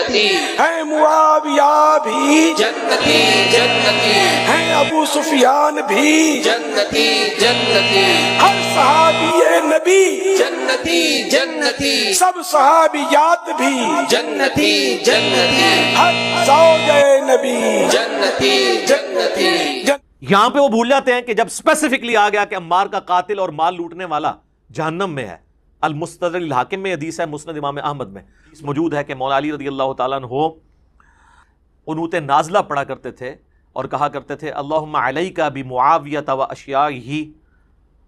ہیں معاویہ بھی جنتی جنتی ہیں ابو سفیان بھی جنتی جنتی ہر صحابی نبی جنتی جنتی سب صحابیات بھی جنتی جنتی ہر زوج نبی جنتی جنتی یہاں پہ وہ بھول جاتے ہیں کہ جب اسپیسیفکلی آ گیا کہ عمار کا قاتل اور مال لوٹنے والا جہنم میں ہے. المستدرک الحاکم میں حدیث ہے، مسند امام احمد میں موجود ہے کہ مولا علی رضی اللہ تعالیٰ عنہ قنوت نازلہ پڑھا کرتے تھے اور کہا کرتے تھے اللہم علیک بمعاویہ و اشیائہ،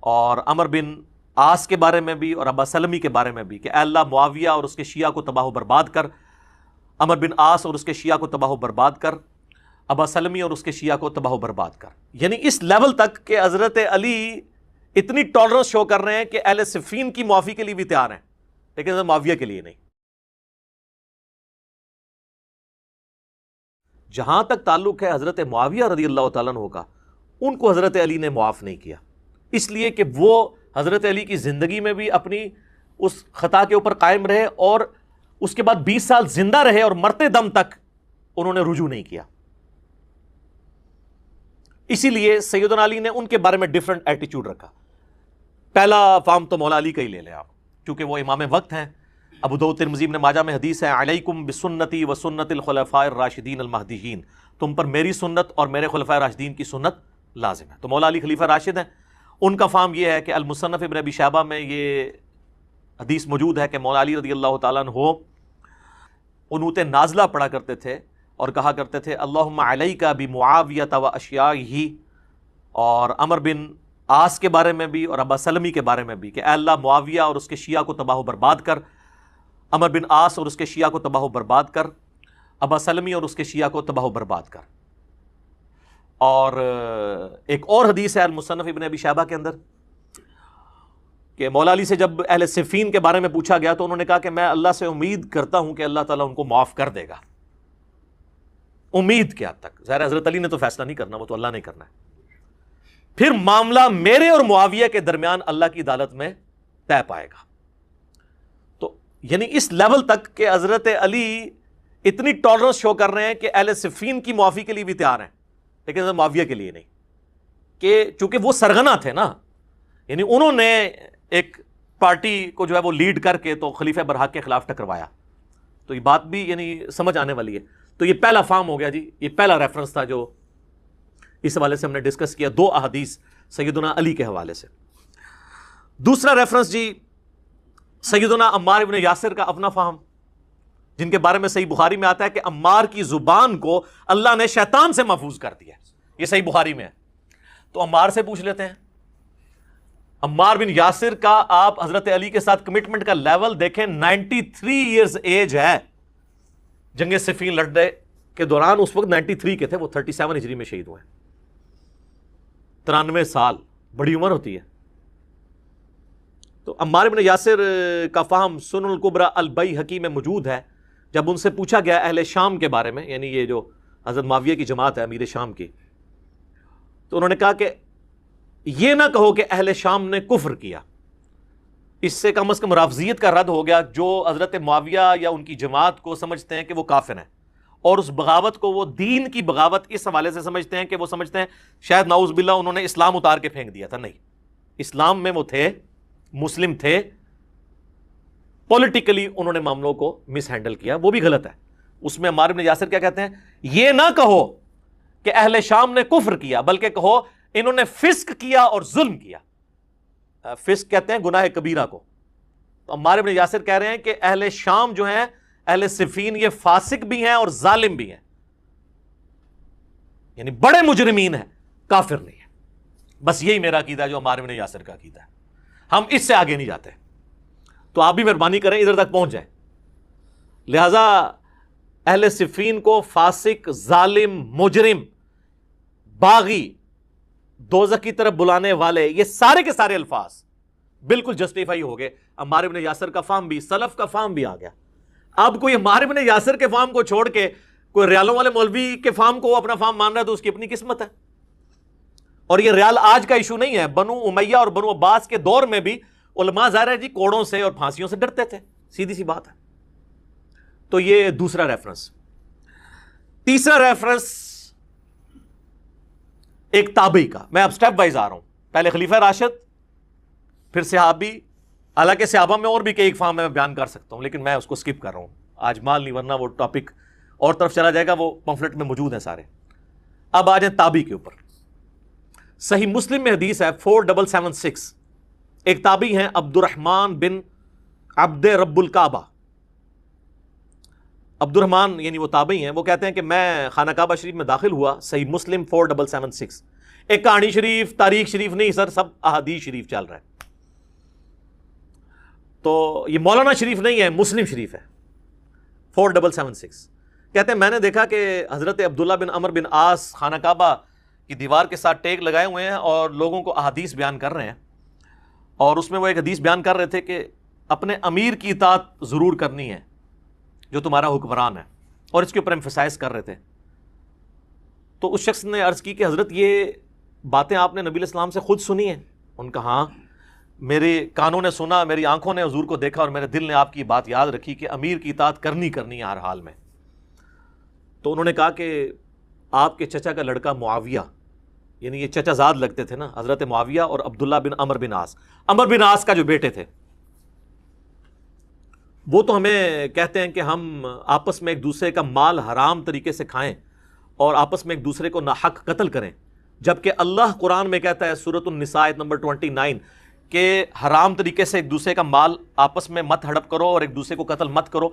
اور عمر بن عاص کے بارے میں بھی اور ابا سلمی کے بارے میں بھی کہ اے اللہ معاویہ اور اس کے شیعہ کو تباہ و برباد کر، عمر بن عاص اور اس کے شیعہ کو تباہ و برباد کر، ابا سلمی اور اس کے شیعہ کو تباہ و برباد کر. یعنی اس لیول تک کہ حضرت علی اتنی ٹالرنس شو کر رہے ہیں کہ اہل صفین کی معافی کے لیے بھی تیار ہیں، لیکن حضرت معاویہ کے لیے نہیں. جہاں تک تعلق ہے حضرت معاویہ رضی اللہ تعالیٰ عنہ کا، ان کو حضرت علی نے معاف نہیں کیا، اس لیے کہ وہ حضرت علی کی زندگی میں بھی اپنی اس خطا کے اوپر قائم رہے اور اس کے بعد 20 سال زندہ رہے اور مرتے دم تک انہوں نے رجوع نہیں کیا. اسی لیے سیدنا علی نے ان کے بارے میں ڈیفرنٹ ایٹیچیوڈ رکھا. پہلا فارم تو مولا علی کا ہی لے لیں آپ، کیونکہ وہ امام وقت ہیں. ابو داؤد ترمذی ابن ماجہ میں حدیث ہے علیکم بسنتی و سنت الخلفاء الراشدین المہدیین، تم پر میری سنت اور میرے خلفاء راشدین کی سنت لازم ہے. تو مولا علی خلیفہ راشد ہیں. ان کا فارم یہ ہے کہ المصنف ابن ابی شیبہ میں یہ حدیث موجود ہے کہ مولا علی رضی اللہ تعالیٰ عنہ قنوت نازلہ پڑھا کرتے تھے اور کہا کرتے تھے اللہم علیک بمعاویہ و اشیائہ، اور عمر بن عاص کے بارے میں بھی اور ابا سلمی کے بارے میں بھی کہ اے اللہ معاویہ اور اس کے شیعہ کو تباہ و برباد کر، عمر بن عاص اور اس کے شیعہ کو تباہ و برباد کر، ابا سلمی اور اس کے شیعہ کو تباہ و برباد کر. اور ایک اور حدیث ہے المصنف ابن ابی شیبہ کے اندر کہ مولا علی سے جب اہل صفین کے بارے میں پوچھا گیا تو انہوں نے کہا کہ میں اللہ سے امید کرتا ہوں کہ اللہ تعالیٰ ان کو معاف کر دے گا. امید کیا تک؟ ظاہر حضرت علی نے تو فیصلہ نہیں کرنا، وہ تو اللہ نے کرنا ہے. پھر معاملہ میرے اور معاویہ کے درمیان اللہ کی عدالت میں طے پائے گا. تو یعنی اس لیول تک کہ حضرت علی اتنی ٹالرنس شو کر رہے ہیں کہ اہل صفین کی معافی کے لیے بھی تیار ہیں، لیکن حضرت معاویہ کے لیے نہیں، کہ چونکہ وہ سرغنہ تھے نا، یعنی انہوں نے ایک پارٹی کو جو ہے وہ لیڈ کر کے تو خلیفہ برحق کے خلاف ٹکروایا. تو یہ بات بھی یعنی سمجھ آنے والی ہے. تو یہ پہلا فارم ہو گیا جی، یہ پہلا ریفرنس تھا جو اس حوالے سے ہم نے ڈسکس کیا، 2 احادیث سیدنا علی کے حوالے سے. دوسرا ریفرنس جی سیدنا عمار ابن یاسر کا اپنا فہم، جن کے بارے میں صحیح بخاری میں آتا ہے کہ عمار کی زبان کو اللہ نے شیطان سے محفوظ کر دیا. یہ صحیح بخاری میں ہے. تو عمار سے پوچھ لیتے ہیں. عمار بن یاسر کا آپ حضرت علی کے ساتھ کمٹمنٹ کا لیول دیکھیں، 93 ایئرز ایج ہے. جنگ صفین لڑنے کے دوران اس وقت 93 کے تھے، وہ 37 ہجری میں شہید ہوئے. 93 سال بڑی عمر ہوتی ہے. تو عمار بن یاسر کا فہم سنن الکبریٰ البیہقی میں موجود ہے. جب ان سے پوچھا گیا اہل شام کے بارے میں، یعنی یہ جو حضرت معاویہ کی جماعت ہے امیر شام کی، تو انہوں نے کہا کہ یہ نہ کہو کہ اہل شام نے کفر کیا، اس سے کم از کم رافضیت کا رد ہو گیا جو حضرت معاویہ یا ان کی جماعت کو سمجھتے ہیں کہ وہ کافر ہیں، اور اس بغاوت کو وہ دین کی بغاوت اس حوالے سے سمجھتے ہیں کہ وہ سمجھتے ہیں شاید نعوذ باللہ انہوں نے اسلام اتار کے پھینک دیا تھا. نہیں، اسلام میں وہ تھے، مسلم تھے، پولیٹیکلی انہوں نے معاملوں کو مس ہینڈل کیا، وہ بھی غلط ہے. اس میں عمار بن یاسر کیا کہتے ہیں، یہ نہ کہو کہ اہل شام نے کفر کیا، بلکہ کہو انہوں نے فسق کیا اور ظلم کیا. فسق کہتے ہیں گناہ کبیرہ کو. تو عمار بن یاسر کہہ رہے ہیں کہ اہل شام جو ہیں، اہل صفین، یہ فاسق بھی ہیں اور ظالم بھی ہیں، یعنی بڑے مجرمین ہیں، کافر نہیں ہے. بس یہی میرا عقیدہ ہے جو عمار بن یاسر کا عقیدہ ہے. ہم اس سے آگے نہیں جاتے. تو آپ بھی مہربانی کریں ادھر تک پہنچ جائیں. لہذا اہل صفین کو فاسق، ظالم، مجرم، باغی، دوزخ کی طرف بلانے والے، یہ سارے کے سارے الفاظ بالکل جسٹیفائی ہو گئے. عمار بن یاسر کا فہم بھی، سلف کا فہم بھی آ گیا. اب کوئی عمار بن یاسر کے فہم کو چھوڑ کے کوئی ریالوں والے مولوی کے فہم کو اپنا فہم مان رہا ہے تو اس کی اپنی قسمت ہے. اور یہ ریال آج کا ایشو نہیں ہے. بنو امیہ اور بنو عباس کے دور میں بھی علماء ظاہر ہے جی کوڑوں سے اور پھانسیوں سے ڈرتے تھے، سیدھی سی بات ہے. تو یہ دوسرا ریفرنس. تیسرا ریفرنس ایک تابعی کا. میں اب سٹیپ وائز آ رہا ہوں. پہلے خلیفہ راشد، پھر صحابی. حالانکہ صحابہ میں اور بھی کئی اقسام میں بیان کر سکتا ہوں، لیکن میں اس کو سکپ کر رہا ہوں آج مال نہیں، ورنہ وہ ٹاپک اور طرف چلا جائے گا. وہ پمفلٹ میں موجود ہیں سارے. اب آ جائیں تابعی کے اوپر. صحیح مسلم میں حدیث ہے 4776. ایک تابعی ہیں عبد الرحمن بن عبد رب الکعبہ. عبد الرحمن یعنی وہ تابعی ہیں، وہ کہتے ہیں کہ میں خانہ کعبہ شریف میں داخل ہوا. صحیح مسلم 4776. ایک کہانی شریف، تاریخ شریف نہیں سر، سب احادیث شریف چل رہا ہے. تو یہ مولانا شریف نہیں ہے، مسلم شریف ہے. 4776 کہتے ہیں میں نے دیکھا کہ حضرت عبداللہ بن عمر بن عاص خانہ کعبہ کی دیوار کے ساتھ ٹیک لگائے ہوئے ہیں اور لوگوں کو احادیث بیان کر رہے ہیں. اور اس میں وہ ایک حدیث بیان کر رہے تھے کہ اپنے امیر کی اطاعت ضرور کرنی ہے جو تمہارا حکمران ہے، اور اس کے اوپر ایمفسائز کر رہے تھے. تو اس شخص نے عرض کی کہ حضرت یہ باتیں آپ نے نبی علیہ السلام سے خود سنی ہیں؟ ان کا ہاں، میرے کانوں نے سنا، میری آنکھوں نے حضور کو دیکھا، اور میرے دل نے آپ کی بات یاد رکھی کہ امیر کی اطاعت کرنی ہے ہر حال میں. تو انہوں نے کہا کہ آپ کے چچا کا لڑکا معاویہ، یعنی یہ چچا زاد لگتے تھے نا، حضرت معاویہ اور عبداللہ بن عمر بن عاص، عمر بن عاص کا جو بیٹے تھے، وہ تو ہمیں کہتے ہیں کہ ہم آپس میں ایک دوسرے کا مال حرام طریقے سے کھائیں اور آپس میں ایک دوسرے کو ناحق قتل کریں، جبکہ اللہ قرآن میں کہتا ہے سورۃ النساء آیت نمبر 29 کہ حرام طریقے سے ایک دوسرے کا مال آپس میں مت ہڑپ کرو اور ایک دوسرے کو قتل مت کرو.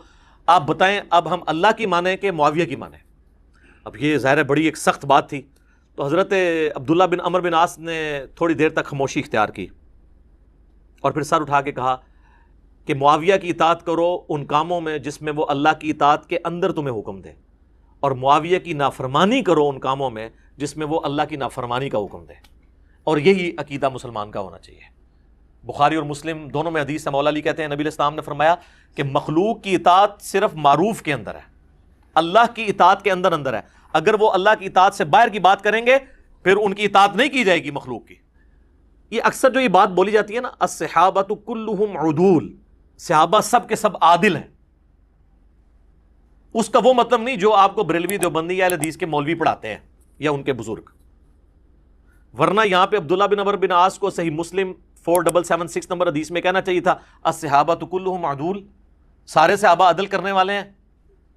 آپ بتائیں اب ہم اللہ کی مانیں کہ معاویہ کی مانیں؟ اب یہ ظاہر بڑی ایک سخت بات تھی. تو حضرت عبداللہ بن عمر بن عاص نے تھوڑی دیر تک خاموشی اختیار کی اور پھر سر اٹھا کے کہا کہ معاویہ کی اطاعت کرو ان کاموں میں جس میں وہ اللہ کی اطاعت کے اندر تمہیں حکم دے، اور معاویہ کی نافرمانی کرو ان کاموں میں جس میں وہ اللہ کی نافرمانی کا حکم دے. اور یہی عقیدہ مسلمان کا ہونا چاہیے. بخاری اور مسلم دونوں میں حدیث ہے، مولا علی کہتے ہیں نبی علیہ السلام نے فرمایا کہ مخلوق کی اطاعت صرف معروف کے اندر ہے، اللہ کی اطاعت کے اندر ہے. اگر وہ اللہ کی اطاعت سے باہر کی بات کریں گے پھر ان کی اطاعت نہیں کی جائے گی مخلوق کی. یہ اکثر جو یہ بات بولی جاتی ہے نا، الصحابۃ کلھم عدول، صحابہ سب کے سب عادل ہیں، اس کا وہ مطلب نہیں جو آپ کو بریلوی دیوبندی یا اہل حدیث کے مولوی پڑھاتے ہیں یا ان کے بزرگ. ورنہ یہاں پہ عبداللہ بن عمر بن عاص کو صحیح مسلم 4776 نمبر حدیث میں کہنا چاہیے تھا الصحابۃ کلھم عدول، سارے صحابہ عدل کرنے والے ہیں.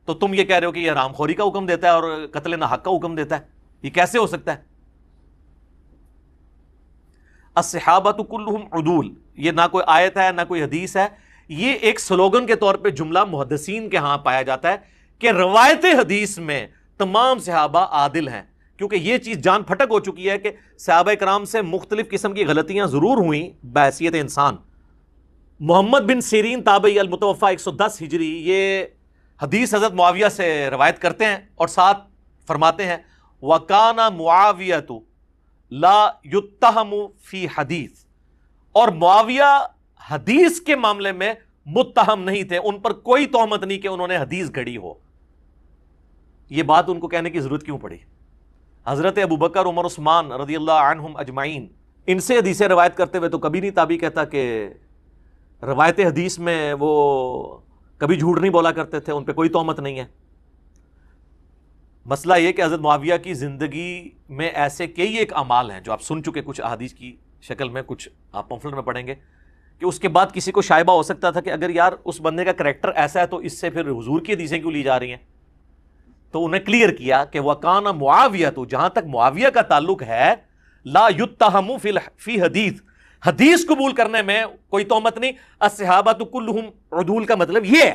تو تم یہ کہہ رہے ہو کہ یہ حرام خوری کا حکم دیتا ہے اور قتل ناحق کا حکم دیتا ہے، یہ کیسے ہو سکتا ہے؟ الصحابۃ کلھم عدول یہ نہ کوئی آیت ہے نہ کوئی حدیث ہے، یہ ایک سلوگن کے طور پہ جملہ محدثین کے ہاں پایا جاتا ہے کہ روایت حدیث میں تمام صحابہ عادل ہیں. کیونکہ یہ چیز جان پھٹک ہو چکی ہے کہ صحابہ کرام سے مختلف قسم کی غلطیاں ضرور ہوئیں بحیثیت انسان. محمد بن سیرین تابعی المتوفہ 110 ہجری یہ حدیث حضرت معاویہ سے روایت کرتے ہیں اور ساتھ فرماتے ہیں وَكَانَ مُعَاوِيَةُ لَا يُتَّهَمُ فِي حدیث، اور معاویہ حدیث کے معاملے میں متہم نہیں تھے، ان پر کوئی تہمت نہیں کہ انہوں نے حدیث گھڑی ہو. یہ بات ان کو کہنے کی ضرورت کیوں پڑی؟ حضرت ابوبکر عمر عثمان رضی اللہ عنہم اجمعین ان سے حدیثیں روایت کرتے ہوئے تو کبھی نہیں تابعی کہتا کہ روایت حدیث میں وہ کبھی جھوٹ نہیں بولا کرتے تھے، ان پہ کوئی تہمت نہیں ہے. مسئلہ یہ کہ حضرت معاویہ کی زندگی میں ایسے کئی ایک اعمال ہیں جو آپ سن چکے کچھ احادیث کی شکل میں، کچھ آپ پمفلٹ میں پڑھیں گے کہ اس کے بعد کسی کو شائبہ ہو سکتا تھا کہ اگر یار اس بندے کا کریکٹر ایسا ہے تو اس سے پھر حضور کی حدیثیں کیوں لی جا رہی ہیں. تو انہیں کلیئر کیا کہ وَكَانَ مُعَاوِيَةُ جہاں تک معاویہ کا تعلق ہے لا يُتَّهَمُ فی حدیث، حدیث قبول کرنے میں کوئی تہمت نہیں. الصحابۃ کلھم عدول کا مطلب یہ ہے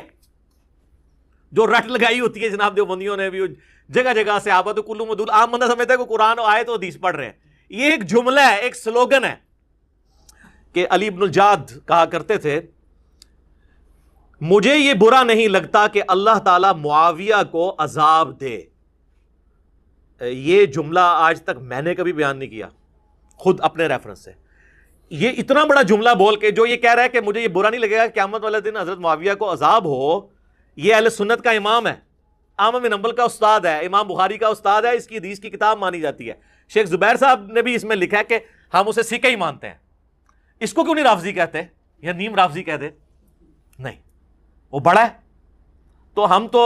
جو رٹ لگائی ہوتی ہے جناب دیوبندیوں نے بھی جگہ جگہ صحابۃ کلھم عدول، عام بندہ سمجھتا ہے کہ قرآن آئے تو حدیث پڑھ رہے ہیں. یہ ایک جملہ ہے، ایک سلوگن ہے کہ علی بن الجاد کہا کرتے تھے مجھے یہ برا نہیں لگتا کہ اللہ تعالیٰ معاویہ کو عذاب دے. یہ جملہ آج تک میں نے کبھی بیان نہیں کیا خود اپنے ریفرنس سے. یہ اتنا بڑا جملہ بول کے جو یہ کہہ رہا ہے کہ مجھے یہ برا نہیں لگے گا قیامت والے دن حضرت معاویہ کو عذاب ہو، یہ اہل سنت کا امام ہے، احمد بن حنبل کا استاد ہے، امام بخاری کا استاد ہے، اس کی حدیث کی کتاب مانی جاتی ہے. شیخ زبیر صاحب نے بھی اس میں لکھا ہے کہ ہم اسے سکہ ہی مانتے ہیں. اس کو کیوں نہیں رافضی کہتے یا نیم رافضی کہہ دے؟ نہیں، وہ بڑا ہے. تو ہم تو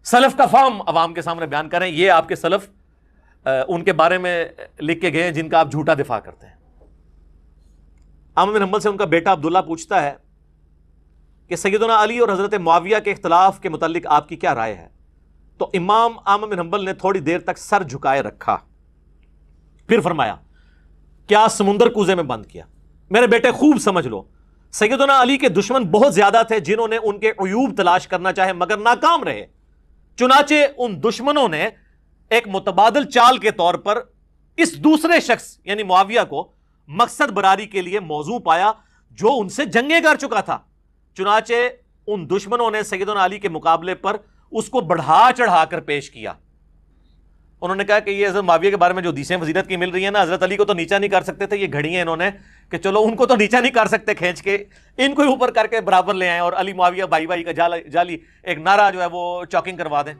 سلف کا فہم عوام کے سامنے بیان کریں. یہ آپ کے سلف ان کے بارے میں لکھ کے گئے ہیں جن کا آپ جھوٹا دفاع کرتے ہیں. احمد بن حنبل سے ان کا بیٹا عبداللہ پوچھتا ہے کہ سیدنا علی اور حضرت معاویہ کے اختلاف کے متعلق آپ کی کیا رائے ہے؟ تو امام احمد بن حنبل نے تھوڑی دیر تک سر جھکائے رکھا, پھر فرمایا کیا سمندر کوزے میں بند کیا؟ میرے بیٹے خوب سمجھ لو, سیدنا علی کے دشمن بہت زیادہ تھے جنہوں نے ان کے عیوب تلاش کرنا چاہے مگر ناکام رہے. چنانچہ ان دشمنوں نے ایک متبادل چال کے طور پر اس دوسرے شخص یعنی معاویہ کو مقصد براری کے لیے موضوع پایا جو ان سے جنگیں کر چکا تھا. چنانچہ ان دشمنوں نے سیدنا علی کے مقابلے پر اس کو بڑھا چڑھا کر پیش کیا. انہوں نے کہا کہ یہ حضرت معاویہ کے بارے میں جو حدیثیں فضیلت کی مل رہی ہیں نا, حضرت علی کو تو نیچا نہیں کر سکتے تھے, یہ گھڑی ہیں انہوں نے کہ چلو ان کو تو نیچا نہیں کر سکتے کھینچ کے, ان کو ہی اوپر کر کے برابر لے آئیں اور علی معاویہ بھائی بھائی کا جالی ایک نعرہ جو ہے وہ چاکنگ کروا دیں.